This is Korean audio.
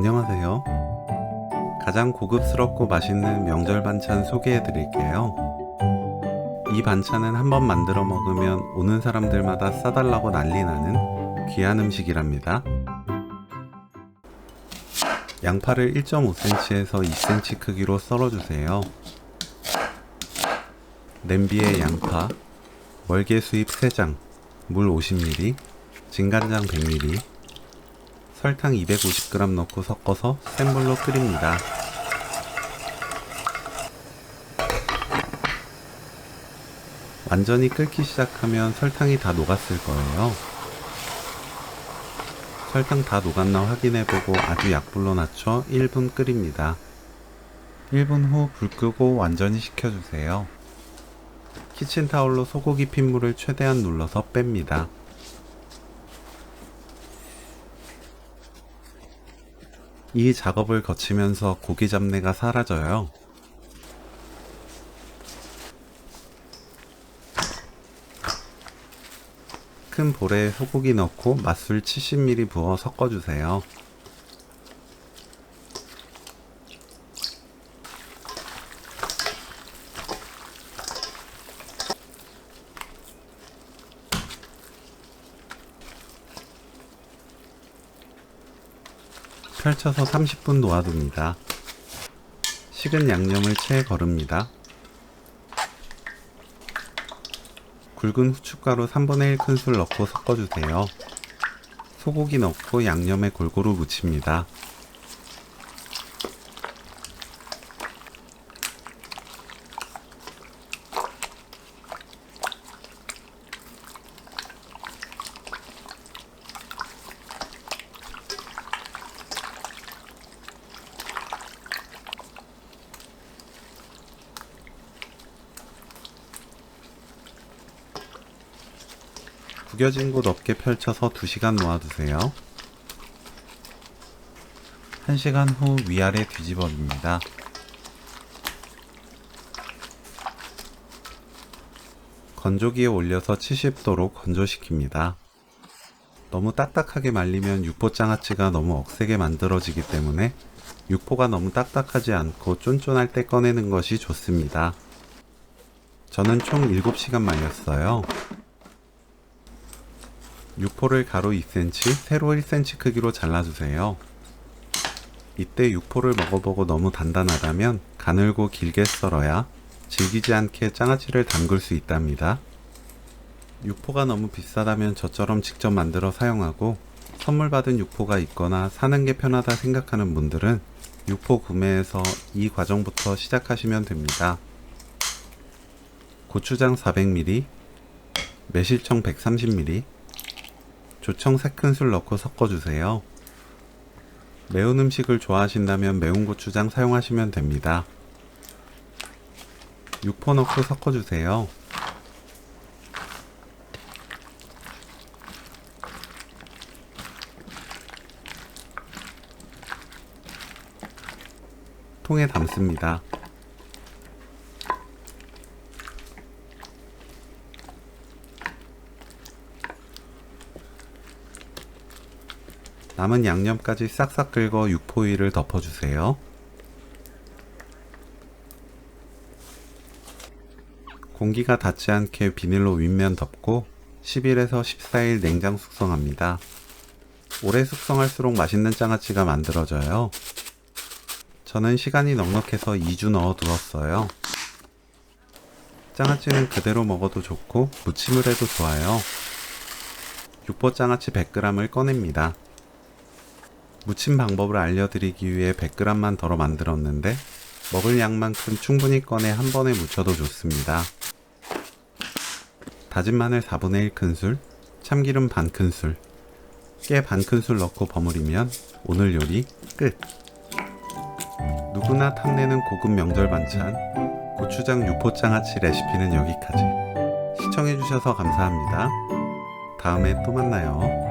안녕하세요. 가장 고급스럽고 맛있는 명절 반찬 소개해 드릴게요. 이 반찬은 한번 만들어 먹으면 오는 사람들마다 싸달라고 난리 나는 귀한 음식이랍니다. 양파를 1.5cm에서 2cm 크기로 썰어주세요. 냄비에 양파, 월계수잎 3장, 물 50ml, 진간장 100ml, 설탕 250g 넣고 섞어서 센 불로 끓입니다. 완전히 끓기 시작하면 설탕이 다 녹았을 거예요. 설탕 다 녹았나 확인해보고 아주 약불로 낮춰 1분 끓입니다. 1분 후 불 끄고 완전히 식혀주세요. 키친타올로 소고기 핏물을 최대한 눌러서 뺍니다. 이 작업을 거치면서 고기 잡내가 사라져요. 큰 볼에 소고기 넣고 맛술 70ml 부어 섞어주세요. 펼쳐서 30분 놓아둡니다. 식은 양념을 체에 거릅니다. 굵은 후춧가루 3분의 1 큰술 넣고 섞어주세요. 소고기 넣고 양념에 골고루 묻힙니다. 구겨진 곳 없게 펼쳐서 2시간 놓아두세요. 1시간 후 위아래 뒤집어줍니다. 건조기에 올려서 70도로 건조시킵니다. 너무 딱딱하게 말리면 육포장아찌가 너무 억세게 만들어지기 때문에 육포가 너무 딱딱하지 않고 쫀쫀할 때 꺼내는 것이 좋습니다. 저는 총 7시간 말렸어요. 육포를 가로 2cm, 세로 1cm 크기로 잘라주세요. 이때 육포를 먹어보고 너무 단단하다면 가늘고 길게 썰어야 질기지 않게 장아찌를 담글 수 있답니다. 육포가 너무 비싸다면 저처럼 직접 만들어 사용하고 선물 받은 육포가 있거나 사는 게 편하다 생각하는 분들은 육포 구매에서 이 과정부터 시작하시면 됩니다. 고추장 400ml, 매실청 130ml, 조청 3큰술 넣고 섞어주세요. 매운 음식을 좋아하신다면 매운 고추장 사용하시면 됩니다. 육포 넣고 섞어주세요. 통에 담습니다. 남은 양념까지 싹싹 긁어 육포 위를 덮어주세요. 공기가 닿지 않게 비닐로 윗면 덮고 10일에서 14일 냉장 숙성합니다. 오래 숙성할수록 맛있는 장아찌가 만들어져요. 저는 시간이 넉넉해서 2주 넣어 두었어요. 장아찌는 그대로 먹어도 좋고 무침을 해도 좋아요. 육포 장아찌 100g을 꺼냅니다. 무침 방법을 알려드리기 위해 100g만 덜어 만들었는데 먹을 양만큼 충분히 꺼내 한 번에 무쳐도 좋습니다. 다진 마늘 4분의 1 큰술, 참기름 반 큰술, 깨 반 큰술 넣고 버무리면 오늘 요리 끝! 누구나 탐내는 고급 명절 반찬 고추장 육포장아찌 레시피는 여기까지. 시청해주셔서 감사합니다. 다음에 또 만나요.